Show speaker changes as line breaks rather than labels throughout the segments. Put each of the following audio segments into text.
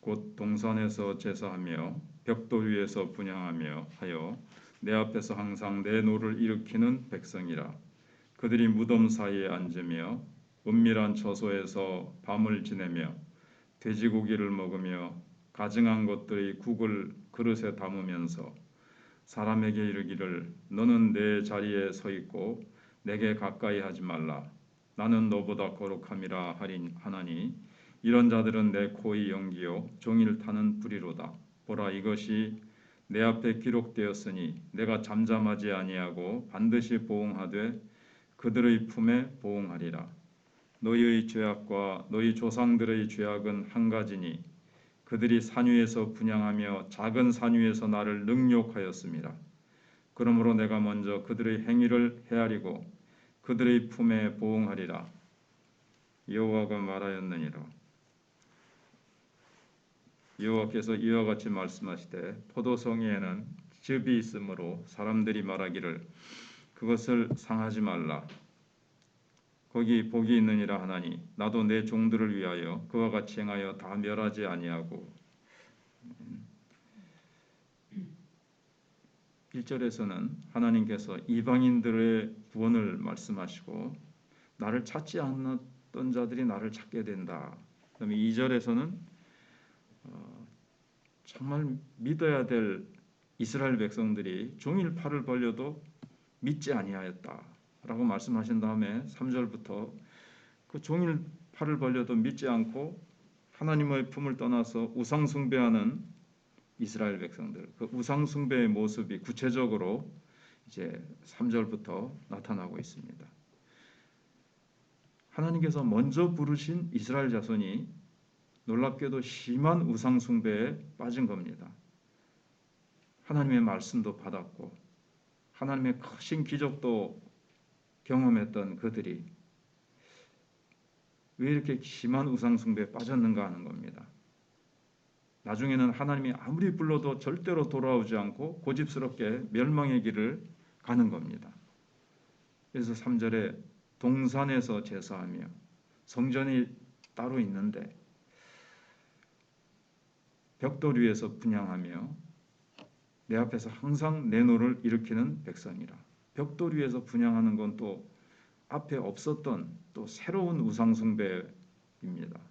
곧 동산에서 제사하며 벽돌 위에서 분향하며 하여 내 앞에서 항상 내 노를 일으키는 백성이라. 그들이 무덤 사이에 앉으며 은밀한 처소에서 밤을 지내며 돼지고기를 먹으며 가증한 것들의 국을 그릇에 담으면서 사람에게 이르기를 너는 내 자리에 서 있고 내게 가까이 하지 말라. 나는 너보다 거룩함이라 하나니 이런 자들은 내 코의 연기요 종일 타는 불이로다. 보라, 이것이 내 앞에 기록되었으니 내가 잠잠하지 아니하고 반드시 보응하되 그들의 품에 보응하리라. 너희의 죄악과 너희 조상들의 죄악은 한 가지니 그들이 산 위에서 분향하며 작은 산 위에서 나를 능욕하였음이라. 그러므로 내가 먼저 그들의 행위를 헤아리고 그들의 품에 보응하리라. 여호와가 말하였느니라. 여호와께서 이와 같이 말씀하시되 포도송이에는 즙이 있으므로 사람들이 말하기를 그것을 상하지 말라. 거기 복이 있느니라 하나니 나도 내 종들을 위하여 그와 같이 행하여 다 멸하지 아니하고. 1절에서는 하나님께서 이방인들의 구원을 말씀하시고 나를 찾지 않았던 자들이 나를 찾게 된다. 그다음에 2절에서는 정말 믿어야 될 이스라엘 백성들이 종일 팔을 벌려도 믿지 아니하였다라고 말씀하신 다음에 3절부터 그 종일 팔을 벌려도 믿지 않고 하나님의 품을 떠나서 우상 숭배하는 이스라엘 백성들, 그 우상 숭배의 모습이 구체적으로 이제 3절부터 나타나고 있습니다. 하나님께서 먼저 부르신 이스라엘 자손이 놀랍게도 심한 우상 숭배에 빠진 겁니다. 하나님의 말씀도 받았고 하나님의 크신 기적도 경험했던 그들이 왜 이렇게 심한 우상 숭배에 빠졌는가 하는 겁니다. 나중에는 하나님이 아무리 불러도 절대로 돌아오지 않고 고집스럽게 멸망의 길을 가는 겁니다. 그래서 3절에 동산에서 제사하며, 성전이 따로 있는데 벽돌 위에서 분향하며 내 앞에서 항상 내 노를 일으키는 백성이라. 벽돌 위에서 분향하는 건 또 앞에 없었던 또 새로운 우상 숭배입니다.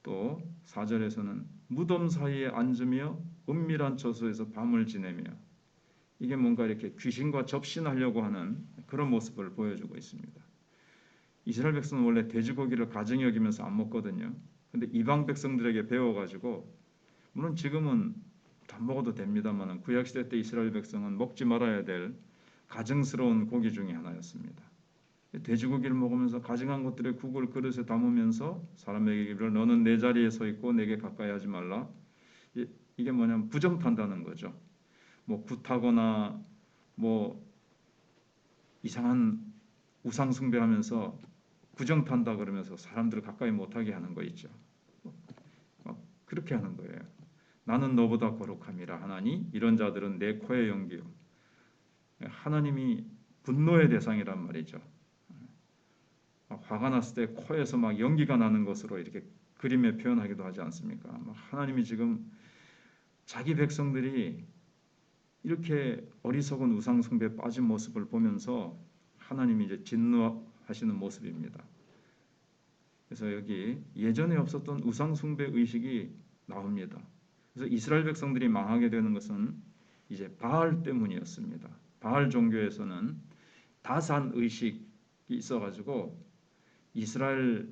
또 4절에서는 무덤 사이에 앉으며 은밀한 처소에서 밤을 지내며, 이게 뭔가 이렇게 귀신과 접신하려고 하는 그런 모습을 보여주고 있습니다. 이스라엘 백성은 원래 돼지고기를 가증히 여기면서 안 먹거든요. 근데 이방 백성들에게 배워가지고, 물론 지금은 안 먹어도 됩니다만 구약시대 때 이스라엘 백성은 먹지 말아야 될 가증스러운 고기 중에 하나였습니다. 돼지고기를 먹으면서 가증한 것들의 국을 그릇에 담으면서 사람에게 이르기를 너는 내 자리에 서 있고 내게 가까이 하지 말라. 이게 뭐냐면 부정탄다는 거죠. 뭐 굿하거나 뭐 이상한 우상 숭배하면서 구정탄다 그러면서 사람들을 가까이 못하게 하는 거 있죠. 그렇게 하는 거예요. 나는 너보다 거룩함이라 하나니 이런 자들은 내 코에 연기요. 하나님이 분노의 대상이란 말이죠. 화가 났을 때 코에서 막 연기가 나는 것으로 이렇게 그림에 표현하기도 하지 않습니까? 하나님이 지금 자기 백성들이 이렇게 어리석은 우상 숭배에 빠진 모습을 보면서 하나님이 이제 진노하시는 모습입니다. 그래서 여기 예전에 없었던 우상 숭배 의식이 나옵니다. 그래서 이스라엘 백성들이 망하게 되는 것은 이제 바알 때문이었습니다. 바알 종교에서는 다산 의식이 있어가지고 이스라엘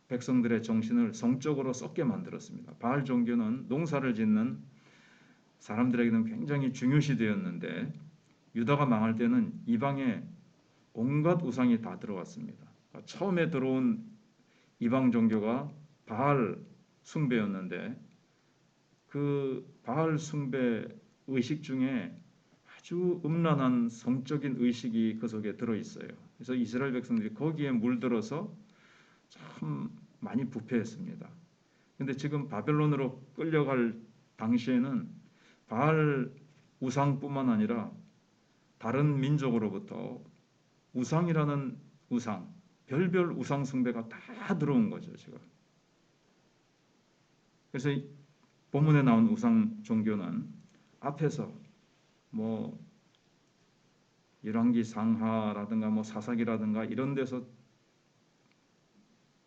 백성들의 정신을 성적으로 썩게 만들었습니다. 바알 종교는 농사를 짓는 사람들에게는 굉장히 중요시 되었는데 유다가 망할 때는 이방에 온갖 우상이 다 들어왔습니다. 처음에 들어온 이방 종교가 바알 숭배였는데 그 바알 숭배 의식 중에 아주 음란한 성적인 의식이 그 속에 들어있어요. 그래서 이스라엘 백성들이 거기에 물들어서 참 많이 부패했습니다. 근데 지금 바벨론으로 끌려갈 당시에는 바알 우상뿐만 아니라 다른 민족으로부터 우상이라는 우상, 별별 우상 숭배가 다 들어온 거죠, 지금. 그래서 본문에 나온 우상 종교는 앞에서 뭐 열왕기 상하라든가 뭐 사사기라든가 이런 데서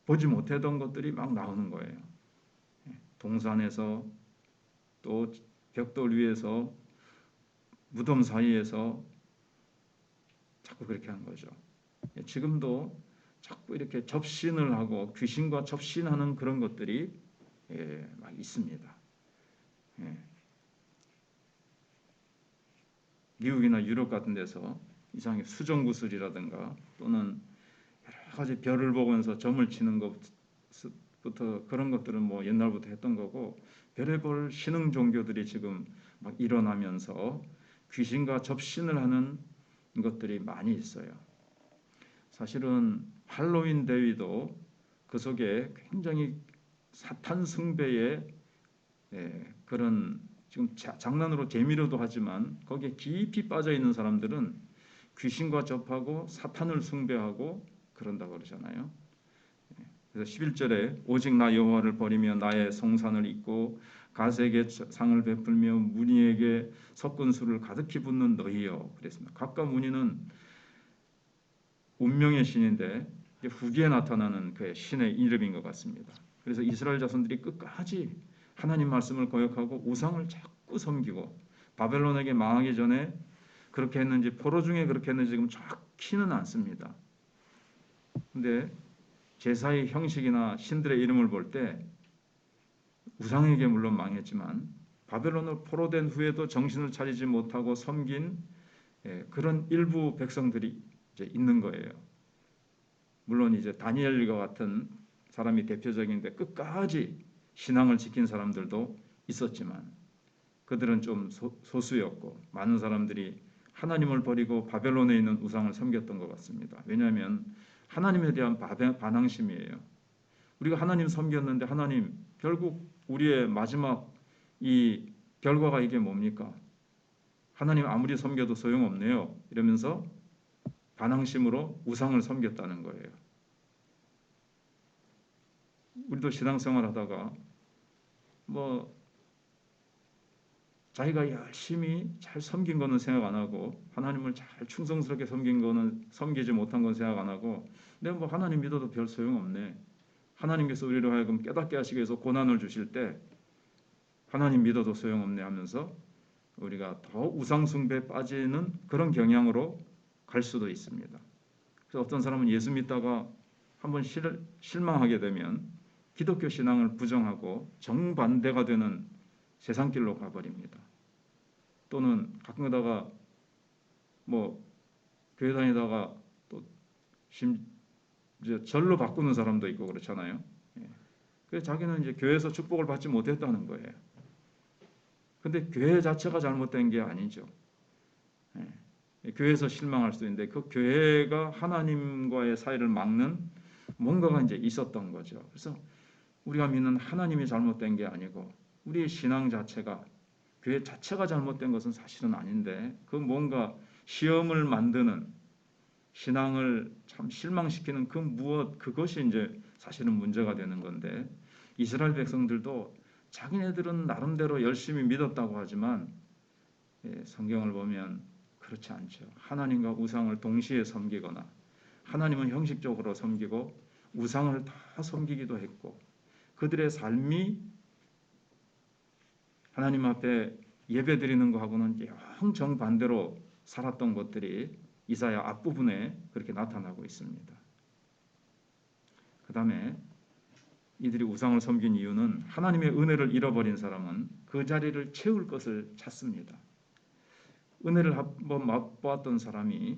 보지 못했던 것들이 막 나오는 거예요. 동산에서 또 벽돌 위에서 무덤 사이에서 자꾸 그렇게 한 거죠. 지금도 자꾸 이렇게 접신을 하고 귀신과 접신하는 그런 것들이 막 있습니다. 미국이나 유럽 같은 데서 이상하게 수정구슬이라든가 또는 여러 가지 별을 보면서 점을 치는 것부터 그런 것들은 뭐 옛날부터 했던 거고 별의별 신흥 종교들이 지금 막 일어나면서 귀신과 접신을 하는 것들이 많이 있어요. 사실은 할로윈 대위도 그 속에 굉장히 사탄 숭배의 그런 지금 장난으로 재미로도 하지만 거기에 깊이 빠져 있는 사람들은 귀신과 접하고 사탄을 숭배하고 그런다고 그러잖아요. 그래서 11절에 오직 나 여호와를 버리며 나의 성산을 잇고 가세에게 상을 베풀며 문희에게 석근수를 가득히 붓는 너희여 그랬습니다. 각각 문희는 운명의 신인데 후기에 나타나는 그의 신의 이름인 것 같습니다. 그래서 이스라엘 자손들이 끝까지 하나님 말씀을 거역하고 우상을 자꾸 섬기고 바벨론에게 망하기 전에 그렇게 했는지 포로 중에 그렇게 했는지 지금 정확히는 않습니다. 근데 제사의 형식이나 신들의 이름을 볼 때 우상에게 물론 망했지만 바벨론으로 포로된 후에도 정신을 차리지 못하고 섬긴 그런 일부 백성들이 이제 있는 거예요. 물론 이제 다니엘과 같은 사람이 대표적인데 끝까지 신앙을 지킨 사람들도 있었지만 그들은 좀 소수였고 많은 사람들이 하나님을 버리고 바벨론에 있는 우상을 섬겼던 것 같습니다. 왜냐하면 하나님에 대한 반항심이에요. 우리가 하나님 섬겼는데 하나님 결국 우리의 마지막 이 결과가 이게 뭡니까? 하나님 아무리 섬겨도 소용없네요. 이러면서 반항심으로 우상을 섬겼다는 거예요. 우리도 신앙생활 하다가 뭐 자기가 열심히 잘 섬긴 거는 생각 안 하고 하나님을 잘 충성스럽게 섬긴 거는 섬기지 못한 건 생각 안 하고 내가 뭐 하나님 믿어도 별 소용없네. 하나님께서 우리로 하여금 깨닫게 하시기 위해서 고난을 주실 때 하나님 믿어도 소용없네 하면서 우리가 더 우상 숭배에 빠지는 그런 경향으로 갈 수도 있습니다. 그래서 어떤 사람은 예수 믿다가 한번 실망하게 되면 기독교 신앙을 부정하고 정반대가 되는 세상길로 가버립니다. 또는 가끔 가다가 뭐 교회 다니다가 또 이제 절로 바꾸는 사람도 있고 그렇잖아요. 그래서 자기는 이제 교회에서 축복을 받지 못했다는 거예요. 근데 교회 자체가 잘못된 게 아니죠. 교회에서 실망할 수 있는데 그 교회가 하나님과의 사이를 막는 뭔가가 이제 있었던 거죠. 그래서 우리가 믿는 하나님이 잘못된 게 아니고 우리의 신앙 자체가 교회 자체가 잘못된 것은 사실은 아닌데 그 뭔가 시험을 만드는 신앙을 참 실망시키는 그 무엇 그것이 이제 사실은 문제가 되는 건데 이스라엘 백성들도 자기네들은 나름대로 열심히 믿었다고 하지만 성경을 보면 그렇지 않죠. 하나님과 우상을 동시에 섬기거나 하나님은 형식적으로 섬기고 우상을 다 섬기기도 했고 그들의 삶이 하나님 앞에 예배드리는 것하고는 영 정반대로 살았던 것들이 이사야 앞부분에 그렇게 나타나고 있습니다. 그 다음에 이들이 우상을 섬긴 이유는 하나님의 은혜를 잃어버린 사람은 그 자리를 채울 것을 찾습니다. 은혜를 한번 맛보았던 사람이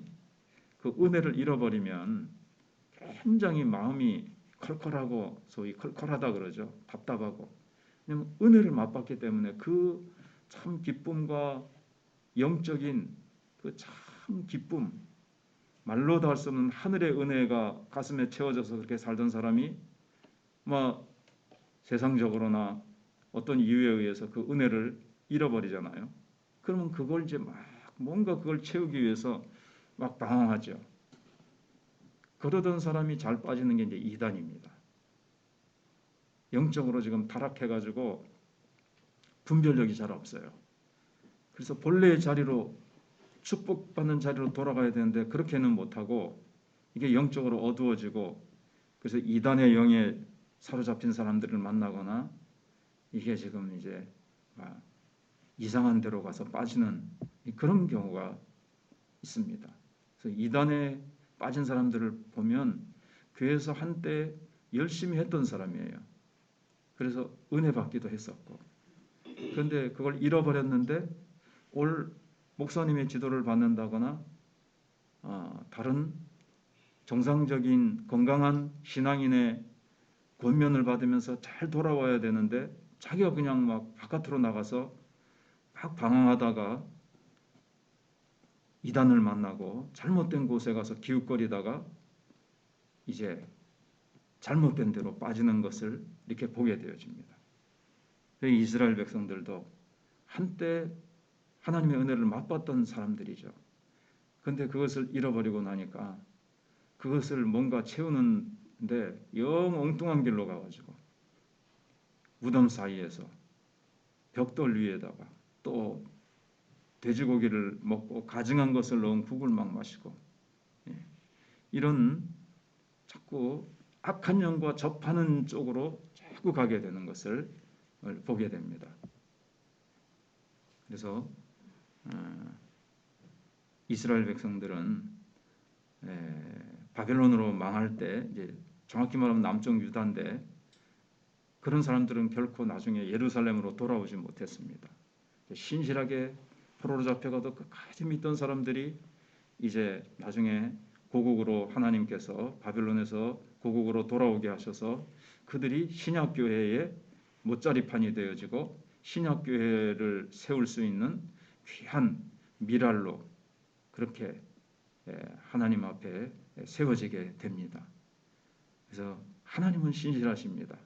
그 은혜를 잃어버리면 굉장히 마음이 컬컬하고 소위 컬컬하다 그러죠. 답답하고. 왜냐하면 은혜를 맛봤기 때문에 그 참 기쁨과 영적인 그 참 기쁨 말로 다 할 수 없는 하늘의 은혜가 가슴에 채워져서 그렇게 살던 사람이 뭐 세상적으로나 어떤 이유에 의해서 그 은혜를 잃어버리잖아요. 그러면 그걸 이제 막 뭔가 그걸 채우기 위해서 막 방황하죠. 그러던 사람이 잘 빠지는 게 이제 이단입니다. 영적으로 지금 타락해가지고 분별력이 잘 없어요. 그래서 본래의 자리로 축복받는 자리로 돌아가야 되는데 그렇게는 못하고 이게 영적으로 어두워지고 그래서 이단의 영에 사로잡힌 사람들을 만나거나 이게 지금 이제 이상한 데로 가서 빠지는 그런 경우가 있습니다. 그래서 이단에 빠진 사람들을 보면 교회에서 한때 열심히 했던 사람이에요. 그래서 은혜 받기도 했었고 그런데 그걸 잃어버렸는데 올 목사님의 지도를 받는다거나 다른 정상적인 건강한 신앙인의 권면을 받으면서 잘 돌아와야 되는데 자기가 그냥 막 바깥으로 나가서 막 방황하다가 이단을 만나고 잘못된 곳에 가서 기웃거리다가 이제 잘못된 데로 빠지는 것을 이렇게 보게 되어집니다. 이스라엘 백성들도 한때 하나님의 은혜를 맛봤던 사람들이죠. 그런데 그것을 잃어버리고 나니까 그것을 뭔가 채우는데 영 엉뚱한 길로 가가지고 무덤 사이에서 벽돌 위에다가 또 돼지고기를 먹고 가증한 것을 넣은 국을 막 마시고 이런 자꾸 악한 영과 접하는 쪽으로 자꾸 가게 되는 것을 보게 됩니다. 그래서 이스라엘 백성들은 바벨론으로 망할 때 이제 정확히 말하면 남쪽 유다인데 그런 사람들은 결코 나중에 예루살렘으로 돌아오지 못했습니다. 신실하게 포로로 잡혀가도 끝까지 믿던 사람들이 이제 나중에 고국으로 하나님께서 바벨론에서 고국으로 돌아오게 하셔서 그들이 신약교회의 못자리판이 되어지고 신약교회를 세울 수 있는 귀한 미랄로 그렇게 하나님 앞에 세워지게 됩니다. 그래서 하나님은 신실하십니다.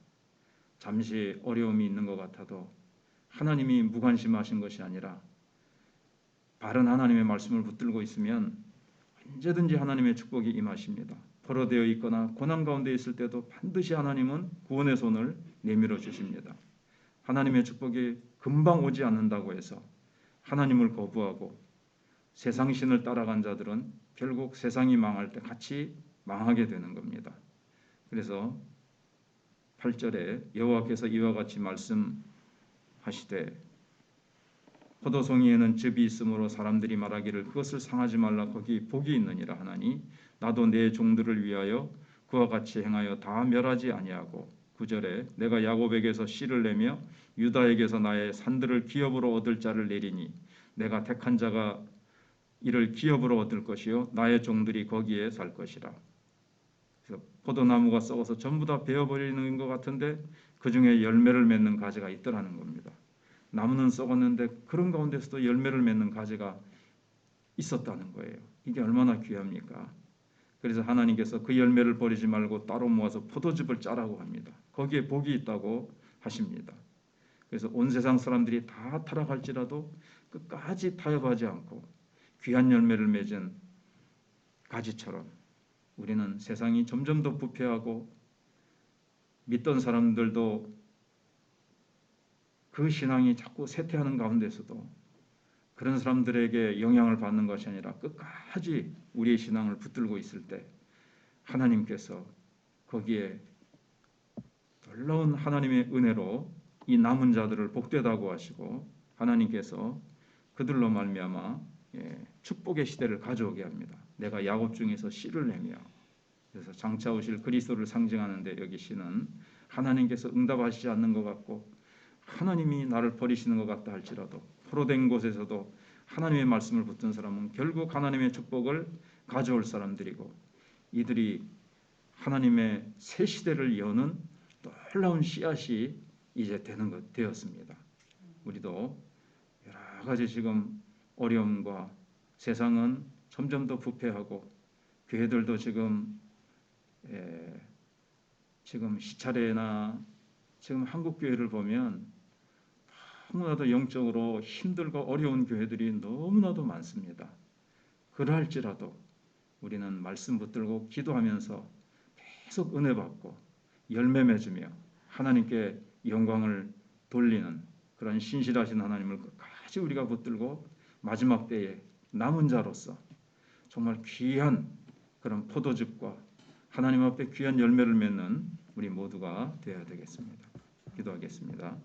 잠시 어려움이 있는 것 같아도 하나님이 무관심하신 것이 아니라 바른 하나님의 말씀을 붙들고 있으면 언제든지 하나님의 축복이 임하십니다. 포로되어 있거나 고난 가운데 있을 때도 반드시 하나님은 구원의 손을 내밀어 주십니다. 하나님의 축복이 금방 오지 않는다고 해서 하나님을 거부하고 세상 신을 따라간 자들은 결국 세상이 망할 때 같이 망하게 되는 겁니다. 그래서 8절에 여호와께서 이와 같이 말씀하시되 포도송이에는 즙이 있으므로 사람들이 말하기를 그것을 상하지 말라 거기 복이 있느니라 하나니 나도 내 종들을 위하여 그와 같이 행하여 다 멸하지 아니하고 9절에 내가 야곱에게서 씨를 내며 유다에게서 나의 산들을 기업으로 얻을 자를 내리니 내가 택한 자가 이를 기업으로 얻을 것이요 나의 종들이 거기에 살 것이라. 그래서 포도나무가 썩어서 전부 다 베어버리는 것 같은데 그 중에 열매를 맺는 가지가 있더라는 겁니다. 나무는 썩었는데 그런 가운데서도 열매를 맺는 가지가 있었다는 거예요. 이게 얼마나 귀합니까? 그래서 하나님께서 그 열매를 버리지 말고 따로 모아서 포도즙을 짜라고 합니다. 거기에 복이 있다고 하십니다. 그래서 온 세상 사람들이 다 타락할지라도 끝까지 타협하지 않고 귀한 열매를 맺은 가지처럼 우리는 세상이 점점 더 부패하고 믿던 사람들도 그 신앙이 자꾸 쇠퇴하는 가운데서도 그런 사람들에게 영향을 받는 것이 아니라 끝까지 우리의 신앙을 붙들고 있을 때 하나님께서 거기에 놀라운 하나님의 은혜로 이 남은 자들을 복되다고 하시고 하나님께서 그들로 말미암아 축복의 시대를 가져오게 합니다. 내가 야곱 중에서 씨를 내며 그래서 장차 오실 그리스도를 상징하는데 여기 씨는 하나님께서 응답하시지 않는 것 같고 하나님이 나를 버리시는 것 같다 할지라도 포로된 곳에서도 하나님의 말씀을 붙든 사람은 결국 하나님의 축복을 가져올 사람들이고 이들이 하나님의 새 시대를 여는 놀라운 씨앗이 이제 되었습니다. 우리도 여러 가지 지금 어려움과 세상은 점점 더 부패하고 교회들도 지금 시차례나 지금 한국 교회를 보면 너무나도 영적으로 힘들고 어려운 교회들이 너무나도 많습니다. 그러할지라도 우리는 말씀 붙들고 기도하면서 계속 은혜 받고 열매 맺으며 하나님께 영광을 돌리는 그런 신실하신 하나님을 끝까지 우리가 붙들고 마지막 때에 남은 자로서 정말 귀한 그런 포도즙과 하나님 앞에 귀한 열매를 맺는 우리 모두가 되어야 되겠습니다. 기도하겠습니다.